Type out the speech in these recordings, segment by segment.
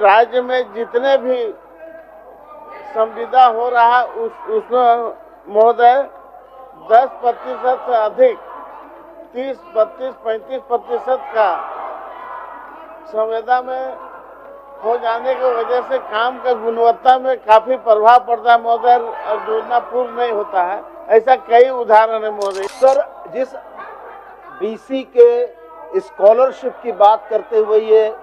राज्य में जितने भी संविदा हो रहा उसमें महोदय 10% से अधिक 30, 32, 35% का संविदा में हो जाने की वजह से काम का गुणवत्ता में काफी प्रभाव पड़ता है महोदय, योजना पूर्ण नहीं होता है। ऐसा कई उदाहरण है महोदय। सर, जिस बीसी के स्कॉलरशिप की बात करते हुए ये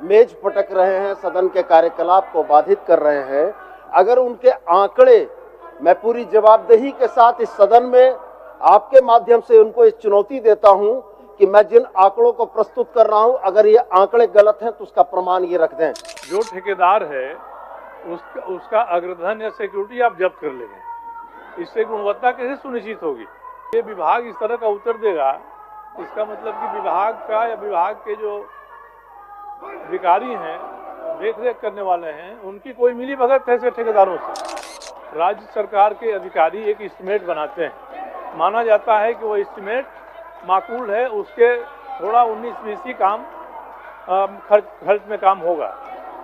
मेज पटक रहे हैं, सदन के कार्यकलाप को बाधित कर रहे हैं, अगर उनके आंकड़े, मैं पूरी जवाबदेही के साथ इस सदन में आपके माध्यम से उनको इस चुनौती देता हूं कि मैं जिन आंकड़ों को प्रस्तुत कर रहा हूं, अगर ये आंकड़े गलत हैं तो उसका प्रमाण ये रख दें। जो ठेकेदार है उसका अग्रधन या सिक्योरिटी आप जब्त कर लेंगे, इससे गुणवत्ता कैसे सुनिश्चित होगी? ये विभाग इस तरह का उत्तर देगा, इसका मतलब कि विभाग का या विभाग के जो अधिकारी हैं, देख रेख करने वाले हैं, उनकी कोई मिली भगत है ठेकेदारों से। राज्य सरकार के अधिकारी एक एस्टीमेट बनाते हैं, माना जाता है कि वो एस्टीमेट माकूल है, उसके थोड़ा 19-20 काम खर्च में काम होगा,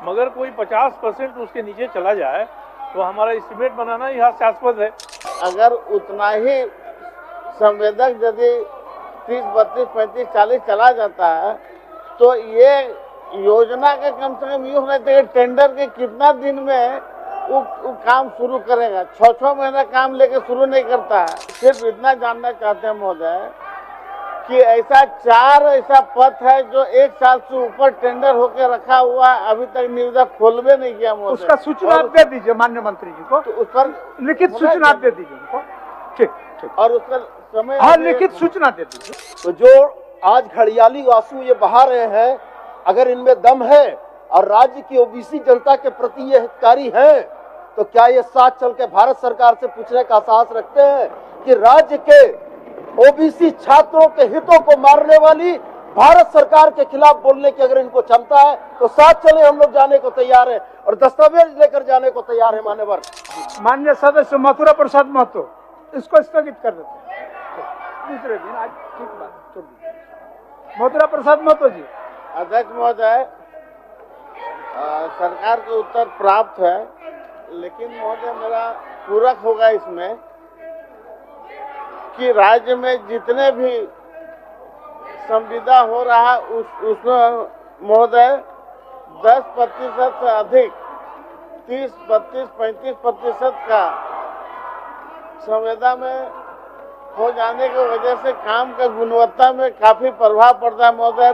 मगर कोई 50% उसके नीचे चला जाए तो हमारा एस्टीमेट बनाना ही हास्यास्पद है। अगर उतना ही संवेदक यदि 30, 32, 35, 40 चला जाता है तो ये योजना का कम से कम ये होना चाहिए टेंडर के कितना दिन में वो काम शुरू करेगा। 6-6 महीना काम लेके शुरू नहीं करता है। सिर्फ इतना जानना चाहते हैं महोदय कि ऐसा पद है जो 1 साल से ऊपर टेंडर होकर रखा हुआ है, अभी तक निविदा खोलवे नहीं किया महोदय। उसका सूचना आप दे दीजिए माननीय मंत्री जी को, तो उस पर लिखित सूचना आप दे दीजिए उनको। ठीक। और उसका समय, हाँ, लिखित सूचना दे दीजिए। तो जो आज घड़ियाली आंसू ये बहा रहे हैं, अगर इनमें दम है और राज्य की ओबीसी जनता के प्रति ये हितकारी हैं, तो क्या ये साथ चल के भारत सरकार से पूछने का साहस रखते हैं कि राज्य के ओबीसी छात्रों के हितों को मारने वाली भारत सरकार के खिलाफ बोलने की अगर इनको क्षमता है तो साथ चले, हम लोग जाने को तैयार हैं और दस्तावेज लेकर जाने को तैयार है। मान्यवर माननीय सदस्य मथुरा प्रसाद महतो, इसको स्थगित कर देते हैं दूसरे दिन। आज ठीक बात छोड़ दीजिए। मथुरा प्रसाद महतो जी। अध्यक्ष महोदय, सरकार के उत्तर प्राप्त है, लेकिन महोदय मेरा पूरक होगा इसमें कि राज्य में जितने भी संविदा हो रहा उसमें महोदय 10% से अधिक 30, 32, 35% का संविदा में हो जाने की वजह से काम का गुणवत्ता में काफी प्रभाव पड़ता है महोदय,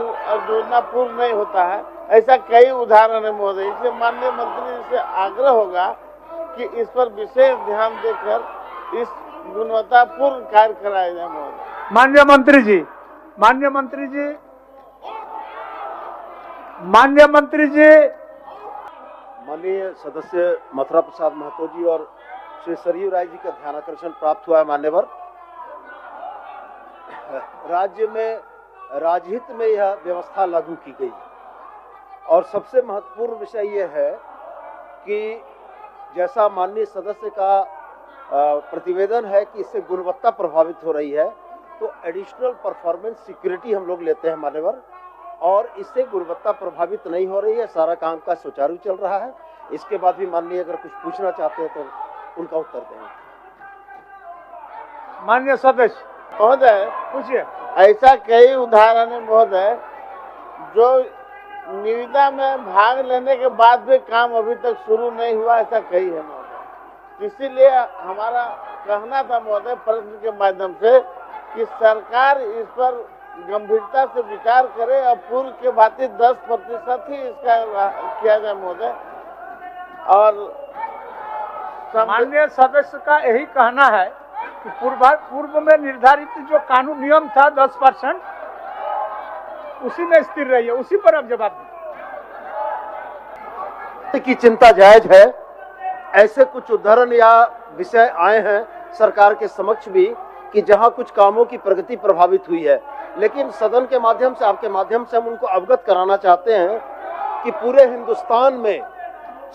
योजना पूर्ण नहीं होता है। ऐसा कई उदाहरण है महोदय। इसलिए माननीय मंत्री जी से आग्रह होगा कि इस पर विशेष ध्यान देकर इस गुणवत्तापूर्ण कार्य कराया जाए महोदय। माननीय मंत्री जी, माननीय सदस्य मथुरा प्रसाद महतो जी और श्री सरयू राय जी का ध्यानाकर्षण प्राप्त हुआ है। मान्यवर, राज्य में राजहित में यह व्यवस्था लागू की गई और सबसे महत्वपूर्ण विषय यह है कि जैसा माननीय सदस्य का प्रतिवेदन है कि इससे गुणवत्ता प्रभावित हो रही है, तो एडिशनल परफॉर्मेंस सिक्योरिटी हम लोग लेते हैं मान्यवर, और इससे गुणवत्ता प्रभावित नहीं हो रही है, सारा काम का सुचारू चल रहा है। इसके बाद भी माननीय अगर कुछ पूछना चाहते हैं तो उनका उत्तर देंगे। माननीय सदस्य महोदय, पूछिए। ऐसा कई उदाहरण है महोदय जो निविदा में भाग लेने के बाद भी काम अभी तक शुरू नहीं हुआ, ऐसा कई है महोदय। इसीलिए हमारा कहना था महोदय प्रश्न के माध्यम से कि सरकार इस पर गंभीरता से विचार करे और पूर्व के भांति 10% ही इसका किया जाए महोदय। और माननीय सदस्य का यही कहना है कि पूर्व में निर्धारित जो कानून नियम था 10%, उसी में स्थिर रही है, उसी पर अब जवाब की चिंता जायज है। ऐसे कुछ उदाहरण या विषय आए हैं सरकार के समक्ष भी कि जहां कुछ कामों की प्रगति प्रभावित हुई है, लेकिन सदन के माध्यम से, आपके माध्यम से हम उनको अवगत कराना चाहते हैं कि पूरे हिंदुस्तान में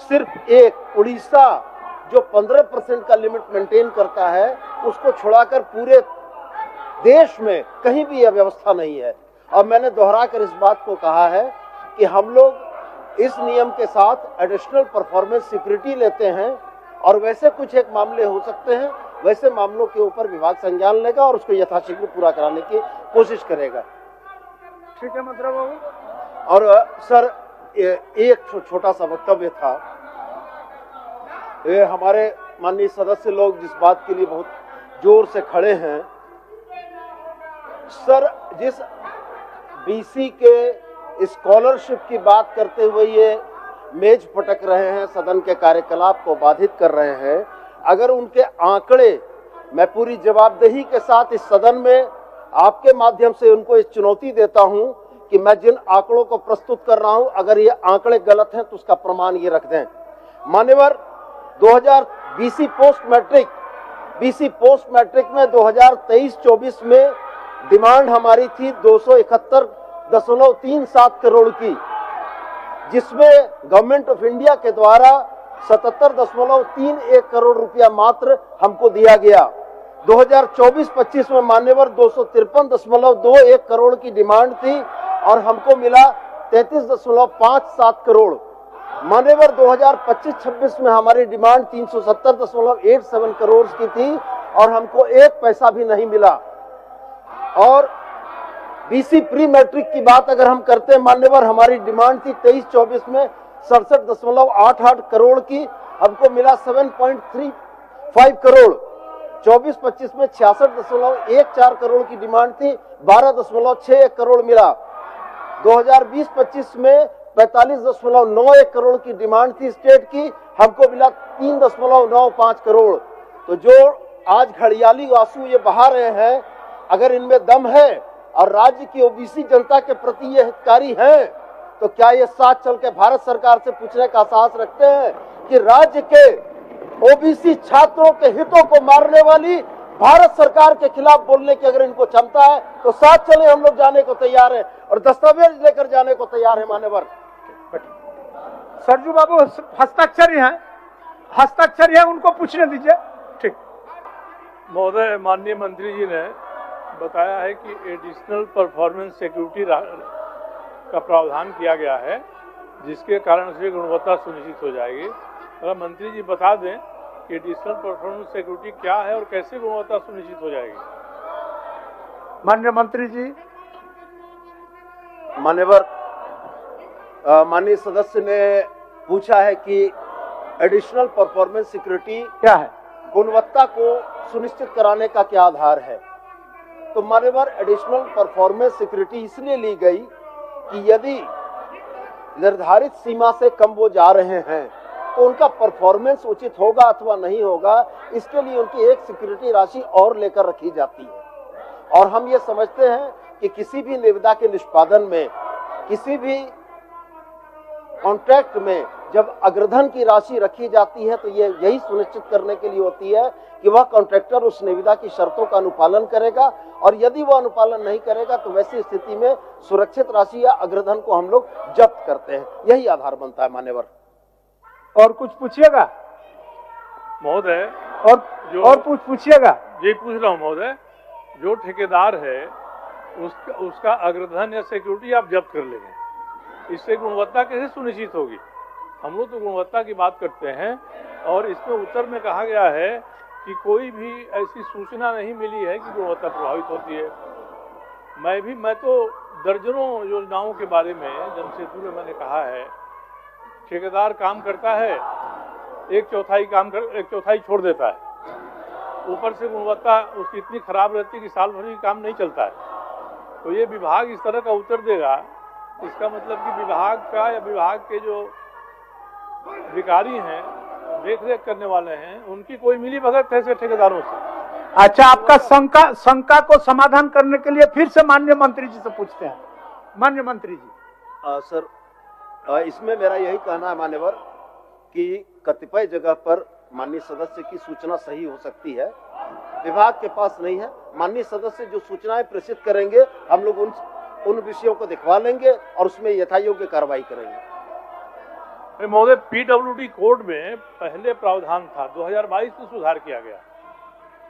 सिर्फ एक उड़ीसा जो 15% का लिमिट मेंटेन करता है, उसको छुड़ाकर पूरे देश में कहीं भी यह व्यवस्था नहीं है। और मैंने दोहरा कर इस बात को कहा है कि हम लोग इस नियम के साथ एडिशनल परफॉर्मेंस सिक्योरिटी लेते हैं और वैसे कुछ एक मामले हो सकते हैं, वैसे मामलों के ऊपर विभाग संज्ञान लेगा और उसको यथाशीघ्र पूरा कराने की कोशिश करेगा। ठीक है मंत्री बाबू। और सर एक छोटा सा वक्तव्य था, ये हमारे माननीय सदस्य लोग जिस बात के लिए बहुत जोर से खड़े हैं, सर जिस बीसी के स्कॉलरशिप की बात करते हुए ये मेज पटक रहे हैं, सदन के कार्यकलाप को बाधित कर रहे हैं, अगर उनके आंकड़े, मैं पूरी जवाबदेही के साथ इस सदन में आपके माध्यम से उनको इस चुनौती देता हूं कि मैं जिन आंकड़ों को प्रस्तुत कर रहा हूं, अगर ये आंकड़े गलत हैं तो उसका प्रमाण ये रख दें। मान्यवर 2000 बीसी पोस्ट मैट्रिक में 2023-24 में डिमांड हमारी थी 271.37 करोड़ की, जिसमें गवर्नमेंट ऑफ इंडिया के द्वारा 77.31 करोड़ रुपया मात्र हमको दिया गया। 2024-25 में मान्यवर 253.21 करोड़ की डिमांड थी और हमको मिला 33.57 करोड़। मान्यवर 2025-26 में हमारी डिमांड 370.87 करोड़ की थी और हमको एक पैसा भी नहीं मिला। और बीसी प्री मैट्रिक की बात अगर हम करते हैं मान्यवर, हमारी डिमांड थी 23-24 में 67.88 करोड़ की, हमको मिला 7.35 करोड़। 24-25 में 66.14 करोड़ की डिमांड थी, 12.61 करोड़ मिला। 2020-25 में 45.91 करोड़ की डिमांड थी स्टेट की, हमको मिला 3.95 करोड़। तो जो आज घड़ियाली आंसू ये बहा रहे हैं, अगर इनमें दम है और राज्य की ओबीसी जनता के प्रति ये हितकारी हैं, तो क्या ये साथ चल के भारत सरकार से पूछने का साहस रखते हैं कि राज्य के ओबीसी छात्रों के हितों को मारने वाली भारत सरकार के खिलाफ बोलने की अगर इनको क्षमता है तो साथ चले, हम लोग जाने को तैयार हैं और दस्तावेज लेकर जाने को तैयार है। मान्यवर सरजू बाबू हस्ताक्षरी हैं, उनको पूछने दीजिए। ठीक महोदय, माननीय मंत्री जी ने बताया है कि एडिशनल परफॉर्मेंस सिक्योरिटी का प्रावधान किया गया है, जिसके कारण से गुणवत्ता सुनिश्चित हो जाएगी। अगर मंत्री जी बता दें कि एडिशनल परफॉर्मेंस सिक्योरिटी क्या है और कैसे गुणवत्ता सुनिश्चित हो जाएगी। माननीय मंत्री जी। मान्यवर, माननीय सदस्य ने पूछा है कि एडिशनल परफॉर्मेंस सिक्योरिटी क्या है, गुणवत्ता को सुनिश्चित कराने का क्या आधार है। तो मान्यवर, एडिशनल परफॉर्मेंस सिक्योरिटी इसलिए ली गई कि यदि निर्धारित सीमा से कम वो जा रहे हैं तो उनका परफॉर्मेंस उचित होगा अथवा नहीं होगा, इसके लिए उनकी एक सिक्योरिटी राशि और लेकर रखी जाती है। और हम ये समझते हैं कि किसी भी निविदा के निष्पादन में, किसी भी कॉन्ट्रैक्ट में जब अग्रधन की राशि रखी जाती है तो ये यही सुनिश्चित करने के लिए होती है कि वह कॉन्ट्रैक्टर उस निविदा की शर्तों का अनुपालन करेगा, और यदि वह अनुपालन नहीं करेगा तो वैसी स्थिति में सुरक्षित राशि या अग्रधन को हम लोग जब्त करते हैं। यही आधार बनता है। मान्यवर, और कुछ पूछिएगा महोदय? और कुछ पूछिएगा? यही पूछ रहा हूँ महोदय, जो ठेकेदार है उसका अग्रधन या सिक्योरिटी आप जब्त कर लेंगे, इससे गुणवत्ता कैसे सुनिश्चित होगी? हम लोग तो गुणवत्ता की बात करते हैं और इसमें उत्तर में कहा गया है कि कोई भी ऐसी सूचना नहीं मिली है कि गुणवत्ता प्रभावित होती है। मैं तो दर्जनों योजनाओं के बारे में जनसेतु में मैंने कहा है, ठेकेदार काम करता है, एक चौथाई छोड़ देता है, ऊपर से गुणवत्ता उसकी इतनी खराब रहती है कि साल भर भी काम नहीं चलता है। तो ये विभाग इस तरह का उत्तर देगा, इसका मतलब कि विभाग का या विभाग के जो अधिकारी हैं, देख रेख करने वाले हैं, उनकी कोई मिली भगत है ऐसे ठेकेदारों से। अच्छा, आपका शंका को समाधान करने के लिए फिर से माननीय मंत्री जी से पूछते हैं। माननीय मंत्री जी। सर, इसमें मेरा यही कहना है मान्यवर कि कतिपय जगह पर माननीय सदस्य की सूचना सही हो सकती है, विभाग के पास नहीं है। माननीय सदस्य जो सूचनाएं प्रेषित करेंगे, हम लोग उन विषयों को दिखवा लेंगे और उसमें यथायोग्य कार्रवाई करेंगे। महोदय, पीडब्ल्यूडी कोड में पहले प्रावधान था, 2022 में सुधार किया गया।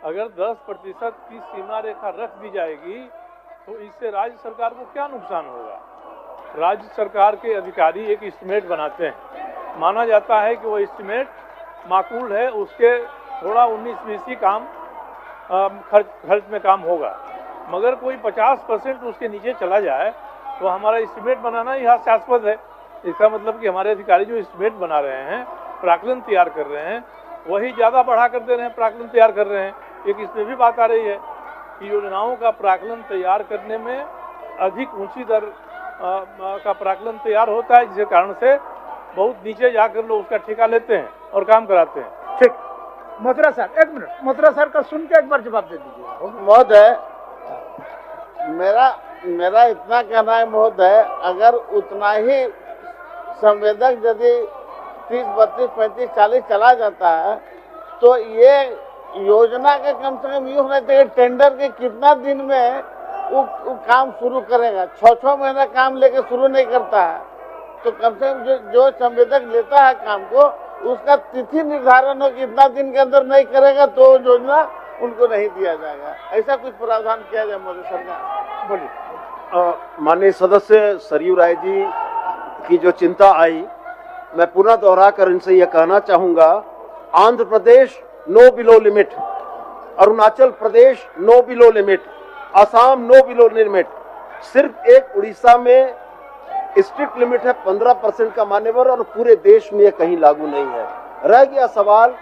अगर 10% की सीमा रेखा रख दी जाएगी तो इससे राज्य सरकार को क्या नुकसान होगा? राज्य सरकार के अधिकारी एक एस्टिमेट बनाते हैं। माना जाता है कि वो एस्टिमेट माकूल है, उसके थोड़ा 19-20 काम खर्च में काम होगा, मगर कोई 50% उसके नीचे चला जाए तो हमारा एस्टिमेट बनाना ही हास्यास्पद है। इसका मतलब कि हमारे अधिकारी जो एस्टिमेट बना रहे हैं, प्राकलन तैयार कर रहे हैं, वही ज़्यादा बढ़ा कर दे रहे हैं, प्राकलन तैयार कर रहे हैं। एक इसमें भी बात आ रही है कि योजनाओं का प्राकलन तैयार करने में अधिक ऊंची दर का प्राकलन तैयार होता है, जिसके कारण से बहुत नीचे जाकर लोग उसका ठेका लेते हैं और काम कराते हैं। ठीक, मोतरा सर एक मिनट, मोतरा सर का सुन के एक बार जवाब दे दीजिए। महोदय, मेरा इतना कहना है महोदय, अगर उतना ही संवेदक यदि 30, 32, 35, 40 चला जाता है तो ये योजना का कम से कम ये होना चाहिए टेंडर के कितना दिन में वो काम शुरू करेगा। 6-6 महीना काम लेके शुरू नहीं करता है तो कम से कम जो संवेदक लेता है काम को, उसका तिथि निर्धारण हो कि इतना दिन के अंदर नहीं करेगा तो योजना उनको नहीं दिया जाएगा। ऐसा कुछ प्रावधान किया जाए मोदी सरकार। बोलिए। माननीय सदस्य सरयू राय जी की जो चिंता आई, मैं पुनः दोहरा कर इनसे यह कहना चाहूंगा, Andhra Pradesh no below limit, Arunachal Pradesh no below limit, Assam no below limit, सिर्फ एक उड़ीसा में स्ट्रिक्ट लिमिट है 15% का मान्यवर, और पूरे देश में यह कहीं लागू नहीं है। रह गया सवाल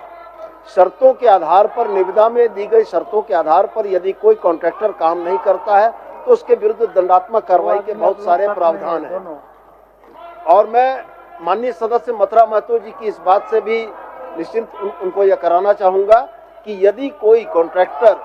शर्तों के आधार पर, निविदा में दी गई शर्तों के आधार पर यदि कोई कॉन्ट्रैक्टर काम नहीं करता है तो उसके विरुद्ध दंडात्मक कार्रवाई के बहुत सारे प्रावधान हैं। और मैं माननीय सदस्य मथुरा महतो जी की इस बात से भी निश्चिंत उनको यह कराना चाहूंगा कि यदि कोई कॉन्ट्रैक्टर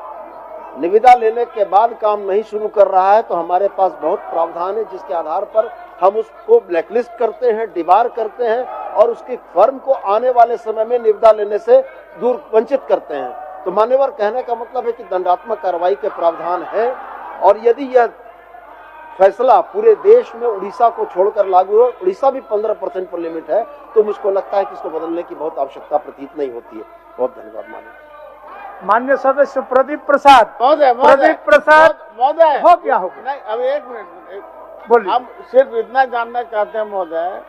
निविदा लेने के बाद काम नहीं शुरू कर रहा है तो हमारे पास बहुत प्रावधान है, जिसके आधार पर हम उसको ब्लैकलिस्ट करते हैं, डिबार करते हैं और उसकी फर्म को आने वाले समय में निविदा लेने से दूर वंचित करते हैं। तो मान्यवर, कहने का मतलब है कि दंडात्मक कार्रवाई के प्रावधान है, और यदि यह फैसला पूरे देश में उड़ीसा को छोड़कर लागू हो, उड़ीसा भी 15% पर लिमिट है, तो मुझको लगता है कि इसको बदलने की बहुत आवश्यकता प्रतीत नहीं होती है। बहुत धन्यवाद माननीय सदस्य प्रदीप प्रसाद। प्रदीप प्रसाद महोदय, हो गया हो गया। नहीं, अब एक मिनट बोलिए। हम सिर्फ इतना जानना चाहते हैं महोदय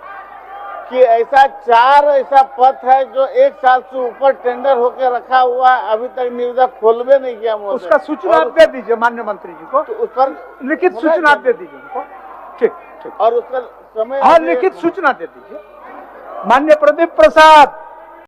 कि ऐसा 4 ऐसा पथ है जो 1 साल से ऊपर टेंडर होकर रखा हुआ, अभी तक निविदा खोलवे नहीं किया महोदय। उसका सूचना आप दे दीजिए माननीय मंत्री जी को, तो उस पर लिखित सूचना आप दे दीजिए उनको। ठीक ठीक, और उसका समय हाँ लिखित सूचना दे दीजिए। माननीय प्रदीप प्रसाद।